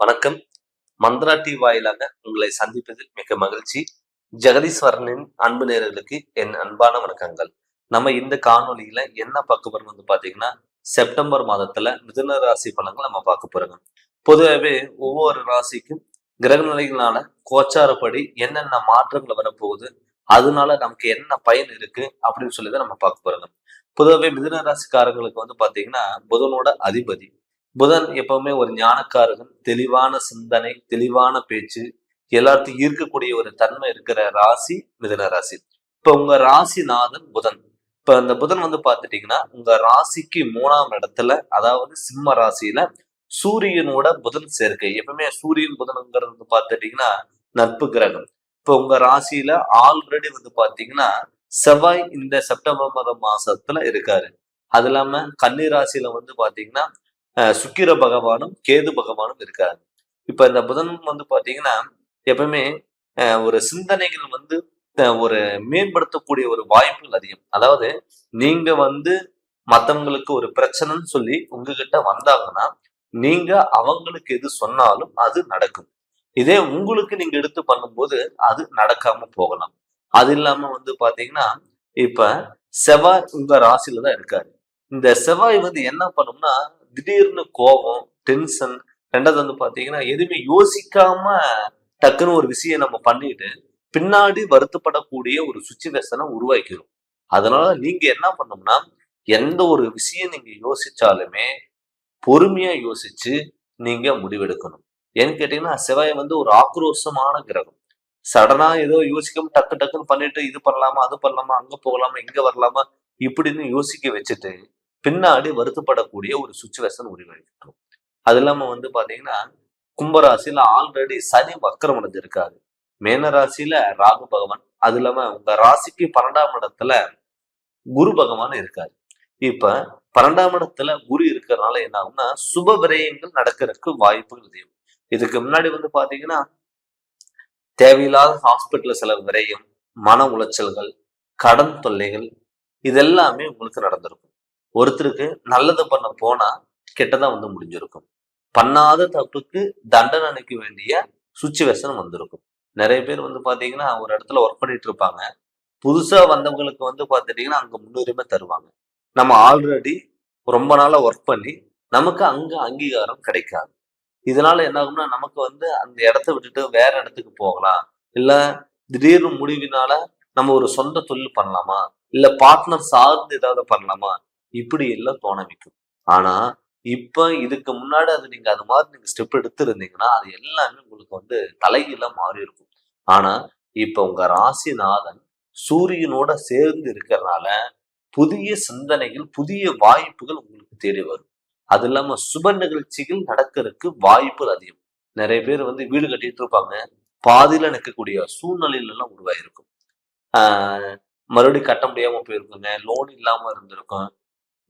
வணக்கம். மந்த்ரா டி வாயிலாக உங்களை சந்திப்பதில் மிக்க மகிழ்ச்சி. ஜெகதீஸ்வரனின் அன்பு நேயர்களுக்கு என் அன்பான வணக்கங்கள். நம்ம இந்த காணொளியில என்ன பார்க்க போறோம் பார்த்தீங்கன்னா, செப்டம்பர் மாதத்துல மிதுன ராசி பலன்கள் நம்ம பார்க்க போறோங்க. பொதுவாவே ஒவ்வொரு ராசிக்கும் கிரக நிலைகளால கோச்சாரப்படி என்னென்ன மாற்றங்கள் வரப்போகுது, அதனால நமக்கு என்ன பயன் இருக்கு அப்படின்னு சொல்லி தான் நம்ம பார்க்க போறோங்க. பொதுவாவே மிதுன ராசிக்காரங்களுக்கு பார்த்தீங்கன்னா, புதனோட அதிபதி. புதன் எப்பவுமே ஒரு ஞானக்காரகன், தெளிவான சிந்தனை, தெளிவான பேச்சு, எல்லாத்தையும் ஈர்க்கக்கூடிய ஒரு தன்மை இருக்கிற ராசி மிதுன ராசி. இப்ப உங்க ராசிநாதன் புதன். இப்ப அந்த புதன் பார்த்துட்டீங்கன்னா உங்க ராசிக்கு 3ஆம் இடத்துல, அதாவது சிம்ம ராசியில சூரியனோட புதன் சேர்க்கை. எப்பவுமே சூரியன் புதன்ங்கிறது பார்த்துட்டீங்கன்னா நட்பு கிரகம். இப்ப உங்க ராசியில ஆல்ரெடி பாத்தீங்கன்னா செவ்வாய் இந்த செப்டம்பர் மாசத்துல இருக்காரு. அது இல்லாம கன்னி ராசியில பாத்தீங்கன்னா சுக்கிர பகவானும் கேது பகவானும் இருக்காரு. இப்ப இந்த புதன் பாத்தீங்கன்னா எப்பவுமே ஒரு சிந்தனைகள் ஒரு மேம்படுத்தக்கூடிய ஒரு வாய்ப்புகள் அதிகம். அதாவது நீங்க மத்தவங்களுக்கு ஒரு பிரச்சனைன்னு சொல்லி உங்ககிட்ட வந்தாங்கன்னா, நீங்க அவங்களுக்கு எது சொன்னாலும் அது நடக்கும். இதே உங்களுக்கு நீங்க எடுத்து பண்ணும்போது அது நடக்காம போகலாம். அது இல்லாம பாத்தீங்கன்னா, இப்ப செவ்வாய் உங்க ராசியில தான் இருக்காரு. இந்த செவ்வாய் என்ன பண்ணும்னா, திடீர்னு கோபம், டென்ஷன், 2வது பாத்தீங்கன்னா எதுவுமே யோசிக்காம டக்குன்னு ஒரு விஷயம் நம்ம பண்ணிட்டு பின்னாடி வருத்தப்படக்கூடிய ஒரு சுச்சுவேஷனை உருவாக்கிடும். அதனால நீங்க என்ன பண்ணணும்னா, எந்த ஒரு விஷயம் நீங்க யோசிச்சாலுமே பொறுமையா யோசிச்சு நீங்க முடிவெடுக்கணும். ஏன்னு கேட்டீங்கன்னா, செவ்வாய் ஒரு ஆக்ரோஷமான கிரகம். சடனா ஏதோ யோசிக்காம டக்கு டக்குன்னு பண்ணிட்டு இது பண்ணலாமா, அது பண்ணலாமா, அங்க போகலாமா, இங்க வரலாமா இப்படின்னு யோசிக்க வச்சுட்டு பின்னாடி வருத்தப்படக்கூடிய ஒரு சுச்சுவேஷன் உருவாகிடும். அது இல்லாம பாத்தீங்கன்னா, கும்பராசியில ஆல்ரெடி சனி வக்கரம் அடைஞ்சிருக்காரு. மேன ராசியில ராகு பகவான், அது இல்லாம உங்க ராசிக்கு 12ஆம் இடத்துல குரு பகவான் இருக்காரு. இப்ப 12ஆம் இடத்துல குரு இருக்கிறதுனால என்ன ஆகும்னா, சுப விரயங்கள் நடக்கிறதுக்கு வாய்ப்புகள் அதிகம். இதுக்கு முன்னாடி பாத்தீங்கன்னா தேவையில்லாத ஹாஸ்பிட்டல் செலவு விரயம், மன உளைச்சல்கள், கடன் தொல்லைகள் இதெல்லாமே உங்களுக்கு நடந்திருக்கும். ஒருத்தருக்கு நல்லது பண்ண போனா கெட்டதா முடிஞ்சிருக்கும். பண்ணாத தப்புக்கு தண்டனை அளிக்க வேண்டிய சுச்சுவேஷன் வந்திருக்கும். நிறைய பேர் பாத்தீங்கன்னா ஒரு இடத்துல ஒர்க் பண்ணிட்டு இருப்பாங்க. புதுசா வந்தவங்களுக்கு பாத்துட்டீங்கன்னா அங்க முன்னுரிமை தருவாங்க. நம்ம ஆல்ரெடி ரொம்ப நாளா ஒர்க் பண்ணி நமக்கு அங்க அங்கீகாரம் கிடைக்காது. இதனால என்ன ஆகும்னா நமக்கு அந்த இடத்த விட்டுட்டு வேற இடத்துக்கு போகலாம். இல்ல திடீர்னு முடிவினால நம்ம ஒரு சொந்த தொழில் பண்ணலாமா, இல்ல பார்ட்னர் சார்ந்து ஏதாவது பண்ணலாமா, இப்படி எல்லாம் தோண வைக்கும். ஆனா இப்ப இதுக்கு முன்னாடி நீங்க அது மாதிரி நீங்க ஸ்டெப் எடுத்து இருந்தீங்கன்னா அது எல்லாமே உங்களுக்கு தலைகீழா மாறி இருக்கும். ஆனா இப்ப உங்க ராசிநாதன் சூரியனோட சேர்ந்து இருக்கிறதுனால புதிய சிந்தனைகள், புதிய வாய்ப்புகள் உங்களுக்கு தேடி வரும். அது இல்லாம சுப நிகழ்ச்சிகள் நடக்கிறதுக்கு வாய்ப்புகள் அதிகம். நிறைய பேர் வீடு கட்டிட்டு இருப்பாங்க. பாதியில நிற்கக்கூடிய சூழ்நிலையில எல்லாம் உருவாயிருக்கும். ஆஹ் மறுபடியும் கட்ட முடியாம போயிருக்குங்க. லோன் இல்லாம இருந்திருக்கும்.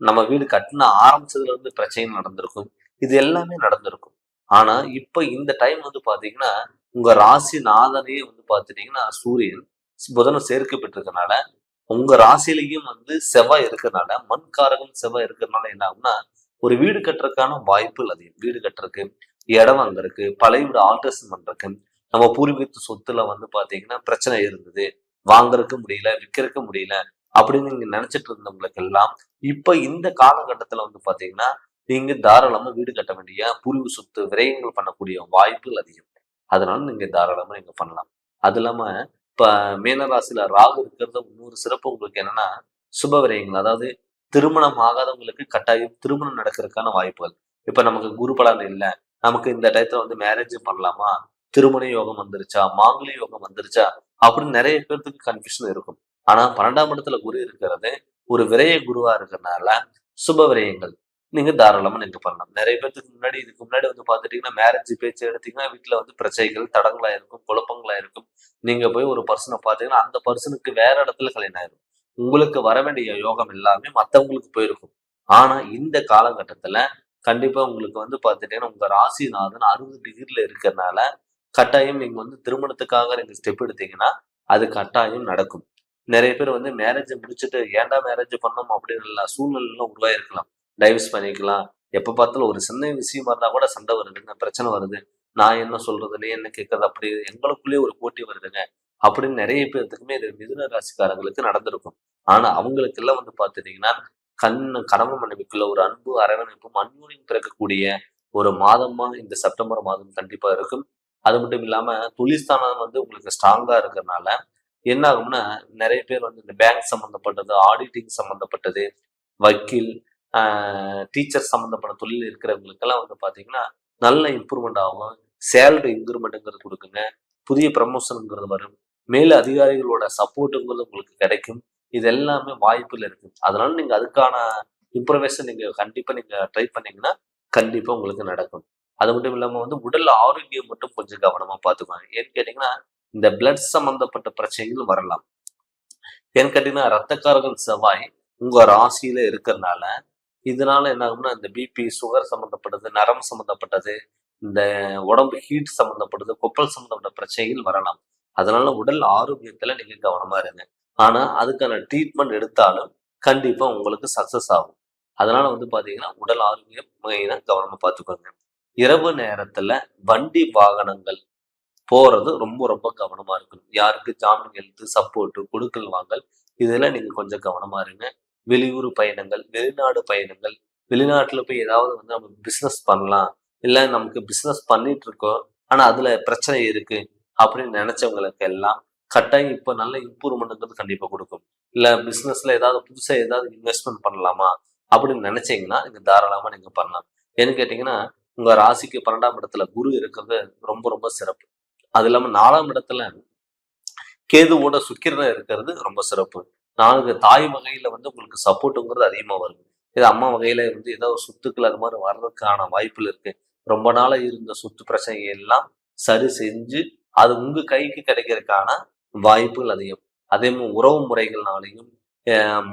நம்ம வீடு கட்டின ஆரம்பிச்சதுல இருந்து பிரச்சனை நடந்திருக்கும். இது எல்லாமே நடந்திருக்கும். ஆனா இப்ப இந்த டைம் பாத்தீங்கன்னா உங்க ராசிநாதனையே பாத்துட்டீங்கன்னா சூரியன் புதனும் சேர்க்கை பெற்றிருக்கனால உங்க ராசியிலையும் செவ்வாய் இருக்கிறதுனால, மண்காரகன் செவ்வாய் இருக்கிறதுனால என்ன ஆகும்னா, ஒரு வீடு கட்டுறதுக்கான வாய்ப்புகள் அதிகம். வீடு கட்டுறதுக்கு இடம் வாங்குறதுக்கு, பழைய வீடு ஆல்ட்ரேஷன் பண்றதுக்கு, நம்ம பூர்வீகத்து சொத்துல பாத்தீங்கன்னா பிரச்சனை இருந்தது. வாங்குறதுக்கு முடியல, விற்கிறதுக்கு முடியல அப்படின்னு நீங்க நினைச்சிட்டு இருந்தவங்களுக்கு எல்லாம் இப்ப இந்த காலகட்டத்துல பாத்தீங்கன்னா, நீங்க தாராளமா வீடு கட்ட வேண்டிய பூர்வீக சொத்து விரயங்கள் பண்ணக்கூடிய வாய்ப்புகள் அதிகம். அதனால நீங்க தாராளமா நீங்க பண்ணலாம். அது இல்லாம இப்ப மீனராசியில ராகு இருக்கிறது இன்னொரு சிறப்பு உங்களுக்கு என்னன்னா, சுப விரயங்கள். அதாவது திருமணம் ஆகாதவங்களுக்கு கட்டாயம் திருமணம் நடக்கிறதுக்கான வாய்ப்புகள். இப்ப நமக்கு குரு பலன் இல்ல. நமக்கு இந்த டயத்துல மேரேஜ் பண்ணலாமா? திருமண யோகம் வந்துருச்சா? மாங்கல்ய யோகம் வந்துருச்சா? அப்படின்னு நிறைய பேர்த்துக்கு கன்ஃபியூஷன் இருக்கும். ஆனா 12ஆம் இடத்துல குரு இருக்கிறது ஒரு விரய குருவா இருக்கிறதுனால சுப விரயங்கள் நீங்க தாராளமா நீங்க பண்ணலாம். நிறைய பேருக்கு முன்னாடி இதுக்கு முன்னாடி பாத்துட்டீங்கன்னா மேரேஜ் பேச்சு எடுத்தீங்கன்னா வீட்டுல பிரச்சனைகள், தடங்களா இருக்கும், குழப்பங்களா இருக்கும். நீங்க போய் ஒரு பர்சனை பாத்தீங்கன்னா அந்த பர்சனுக்கு வேற இடத்துல கல்யாணம் ஆயிரும். உங்களுக்கு வர வேண்டிய யோகம் எல்லாமே மத்தவங்களுக்கு போயிருக்கும். ஆனா இந்த காலகட்டத்துல கண்டிப்பா உங்களுக்கு பாத்துட்டீங்கன்னா உங்க ராசிநாதன் 60 டிகிரில இருக்கிறதுனால கட்டாயம் நீங்க திருமணத்துக்காக நீங்க ஸ்டெப் எடுத்தீங்கன்னா அது கட்டாயம் நடக்கும். நிறைய பேர் மேரேஜ் முடிச்சுட்டு ஏன்டா மேரேஜ் பண்ணோம் அப்படின்னு சூழ்நிலை உருவாயிருக்கலாம். டைவர்ஸ் பண்ணிக்கலாம். எப்ப பார்த்தாலும் ஒரு சின்ன விஷயமா இருந்தா கூட சண்டை வருதுங்க, பிரச்சனை வருது. நான் என்ன சொல்றது, நீ என்ன கேட்கறது, அப்படி எங்களுக்குள்ளேயே ஒரு போட்டி வருதுங்க அப்படின்னு நிறைய பேர்த்துக்குமே இது மிதுன ராசிக்காரங்களுக்கு நடந்திருக்கும். ஆனா அவங்களுக்கு எல்லாம் வந்து பாத்துட்டீங்கன்னா கணவன் மனைவிக்குள்ள ஒரு அன்பு அரவணைப்பும் அந்யோன்யம் பிறக்கக்கூடிய ஒரு மாதமா இந்த செப்டம்பர் மாதம் கண்டிப்பா இருக்கும். அது மட்டும் இல்லாம தொழில்ஸ்தானம் வந்து உங்களுக்கு ஸ்ட்ராங்கா இருக்கிறதுனால என்ன ஆகும்னா, நிறைய பேர் வந்து இந்த பேங்க் சம்பந்தப்பட்டது, ஆடிட்டிங் சம்பந்தப்பட்டது, வக்கீல், டீச்சர் சம்பந்தப்பட்ட தொழில் இருக்கிறவங்களுக்கெல்லாம் வந்து பாத்தீங்கன்னா நல்ல இம்ப்ரூவ்மெண்ட் ஆகும். சேலரி இன்க்ரிமெண்ட்ங்கிறது கொடுக்குங்க. புதிய ப்ரமோஷன்ங்கிறது வரும். மேல் அதிகாரிகளோட சப்போர்ட்டுங்கிறது உங்களுக்கு கிடைக்கும். இது எல்லாமே வாய்ப்புகள் இருக்கு. அதனால நீங்க அதுக்கான இம்ப்ரூவேஷன் நீங்க கண்டிப்பா நீங்க ட்ரை பண்ணீங்கன்னா கண்டிப்பா உங்களுக்கு நடக்கும். அது மட்டும் இல்லாம வந்து உடல் ஆரோக்கியம் மட்டும் கொஞ்சம் கவனமா பார்த்துக்கோங்க. ஏன்னு கேட்டீங்கன்னா இந்த பிளட் சம்பந்தப்பட்ட பிரச்சனைகள் வரலாம். ஏன்னு கேட்டீங்கன்னா ரத்தக்காரகன் செவ்வாய் உங்க ராசியில இருக்கிறதுனால இதனால என்ன ஆகும்னா இந்த பிபி, சுகர் சம்பந்தப்பட்டது, நரம்பு சம்பந்தப்பட்டது, இந்த உடம்பு ஹீட் சம்பந்தப்பட்டது, கொப்பல் சம்பந்தப்பட்ட பிரச்சனைகள் வரலாம். அதனால உடல் ஆரோக்கியத்துல நீங்க கவனமா இருங்க. ஆனா அதுக்கான ட்ரீட்மெண்ட் எடுத்தாலும் கண்டிப்பா உங்களுக்கு சக்சஸ் ஆகும். அதனால வந்து பாத்தீங்கன்னா உடல் ஆரோக்கியம் மெயினா கவனமா பார்த்துக்கோங்க. இரவு நேரத்துல வண்டி வாகனங்கள் போறது ரொம்ப ரொம்ப கவனமா இருக்கணும். யாருக்கு ஜாமீன் எழுத்து, சப்போர்ட், கொடுக்கல் வாங்கல் இதெல்லாம் நீங்க கொஞ்சம் கவனமா இருங்க. வெளியூர் பயணங்கள், வெளிநாடு பயணங்கள், வெளிநாட்டுல போய் ஏதாவது வந்து நம்ம பிசினஸ் பண்ணலாம். இல்ல நமக்கு பிசினஸ் பண்ணிட்டு இருக்கோம். ஆனா அதுல பிரச்சனை இருக்கு அப்படின்னு நினைச்சவங்களுக்கு எல்லாம் கட்டாயம் இப்ப நல்ல இம்ப்ரூவ்மெண்ட்ங்கிறது கண்டிப்பா கொடுக்கும். இல்ல பிசினஸ்ல ஏதாவது புதுசா ஏதாவது இன்வெஸ்ட்மெண்ட் பண்ணலாமா அப்படின்னு நினைச்சீங்கன்னா நீங்க தாராளமா நீங்க பண்ணலாம். ஏன்னு கேட்டீங்கன்னா உங்க ராசிக்கு 12ஆம் இடத்துல குரு இருக்கிறது ரொம்ப ரொம்ப சிறப்பு. அது இல்லாம 4ஆம் இடத்துல கேதுவோட சுக்கிரன் இருக்கிறது ரொம்ப சிறப்பு. 4 தாய் வகையில வந்து உங்களுக்கு சப்போர்ட்டுங்கிறது அதிகமா வரும். இது அம்மா வகையில வந்து ஏதோ சொத்துக்கள் அது மாதிரி வர்றதுக்கான வாய்ப்புகள் இருக்கு. ரொம்ப நாளா இருந்த சொத்து பிரச்சனை எல்லாம் சரி செஞ்சு அது உங்க கைக்கு கிடைக்கிறதுக்கான வாய்ப்புகள் அதிகம். அதே மாதிரி உறவு முறைகள்னாலையும்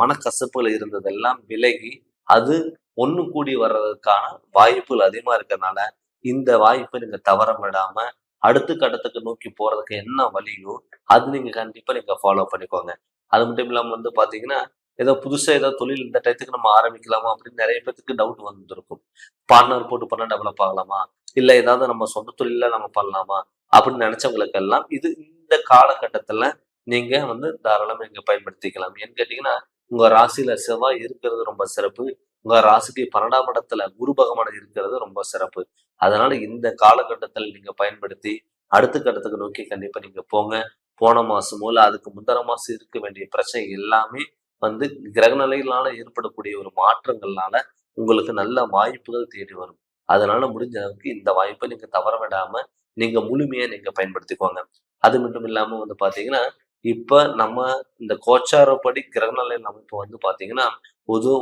மனக்கசப்புகள் இருந்ததெல்லாம் விலகி அது ஒண்ணு கூடி வர்றதுக்கான வாய்ப்புகள் அதிகமா இருக்கிறதுனால இந்த வாய்ப்பை நீங்க தவற விடாம அடுத்த கட்டத்துக்கு நோக்கி போறதுக்கு என்ன வழியோ அது நீங்க கண்டிப்பா நீங்க ஃபாலோ பண்ணிக்கோங்க. அது மட்டும் இல்லாம வந்து பாத்தீங்கன்னா ஏதோ புதுசா ஏதோ தொழில் இந்த டயத்துக்கு நம்ம ஆரம்பிக்கலாமா அப்படின்னு நிறைய பேருக்கு டவுட் வந்திருக்கும். பார்ட்னர் போட்டு பண்ணா டெவலப் ஆகலாமா, இல்ல ஏதாவது நம்ம சொந்த தொழில நம்ம பண்ணலாமா அப்படின்னு நினைச்சவங்களுக்கு எல்லாம் இது இந்த காலகட்டத்துல நீங்க வந்து தாராளமா நீங்க பயன்படுத்திக்கலாம். ஏன்னு கேட்டீங்கன்னா உங்க ராசியில செவ்வாய் இருக்கிறது ரொம்ப சிறப்பு. உங்க ராசிக்கு 12ஆம் இடத்துல குரு பகவான் இருக்கிறது ரொம்ப சிறப்பு. அதனால இந்த காலகட்டத்தில் நீங்க பயன்படுத்தி அடுத்த கட்டத்துக்கு நோக்கி கண்டிப்பா நீங்க போங்க. போன மாசமோ இல்ல அதுக்கு முந்தின மாசம் இருக்க வேண்டிய பிரச்சனை எல்லாமே வந்து கிரக நிலைகளால ஏற்படக்கூடிய ஒரு மாற்றங்கள்னால உங்களுக்கு நல்ல வாய்ப்புகள் தேடி வரும். அதனால முடிஞ்ச அளவுக்கு இந்த வாய்ப்பை நீங்க தவற விடாம நீங்க முழுமையா நீங்க பயன்படுத்திக்கோங்க. அது மட்டும் இல்லாம வந்து பாத்தீங்கன்னா இப்ப நம்ம இந்த கோச்சாரப்படி கிரகநிலை அமைப்பு வந்து பாத்தீங்கன்னா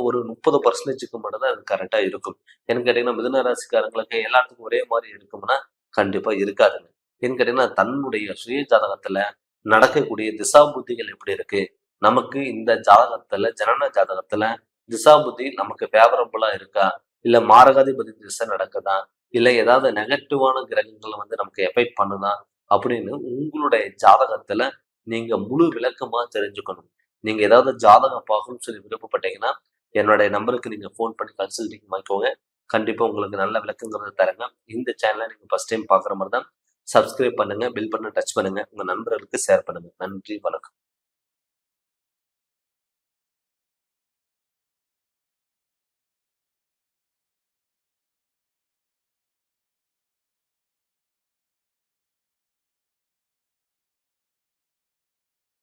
ஒரு 30% மட்டும் தான் அது கரெக்டா இருக்கும். ஏன்னு கேட்டீங்கன்னா மிதுன ராசிக்காரங்களுக்கு எல்லாத்துக்கும் ஒரே மாதிரி இருக்கும்னா கண்டிப்பா இருக்காதுங்க. ஏன்னு கேட்டீங்கன்னா தன்னுடைய சுய ஜாதகத்துல நடக்கக்கூடிய திசா புத்திகள் எப்படி இருக்கு, நமக்கு இந்த ஜாதகத்துல ஜனன ஜாதகத்துல திசா புத்தி நமக்கு ஃபேவரபுளா இருக்கா, இல்ல மாரகாதிபதி திசை நடக்குதா, இல்ல ஏதாவது நெகட்டிவான கிரகங்கள் வந்து நமக்கு எஃபெக்ட் பண்ணுதா அப்படின்னு உங்களுடைய ஜாதகத்துல நீங்க முழு விளக்கமா தெரிஞ்சுக்கணும். நீங்க ஏதாவது ஜாதகம் பார்க்கணும்னு சொல்லி விருப்பப்பட்டீங்கன்னா என்னுடைய நம்பருக்கு நீங்க ஃபோன் பண்ணி கன்சல்டிங் வாங்கிக்கோங்க. கண்டிப்பா உங்களுக்கு நல்ல விளக்கங்கிறத தரேங்க. இந்த சேனலை நீங்க ஃபர்ஸ்ட் டைம் பாக்குற மாதிரி தான் சப்ஸ்கிரைப் பண்ணுங்க, பெல் பட்டனை டச் பண்ணுங்க, உங்க நண்பர்களுக்கு ஷேர் பண்ணுங்க. நன்றி, வணக்கம்.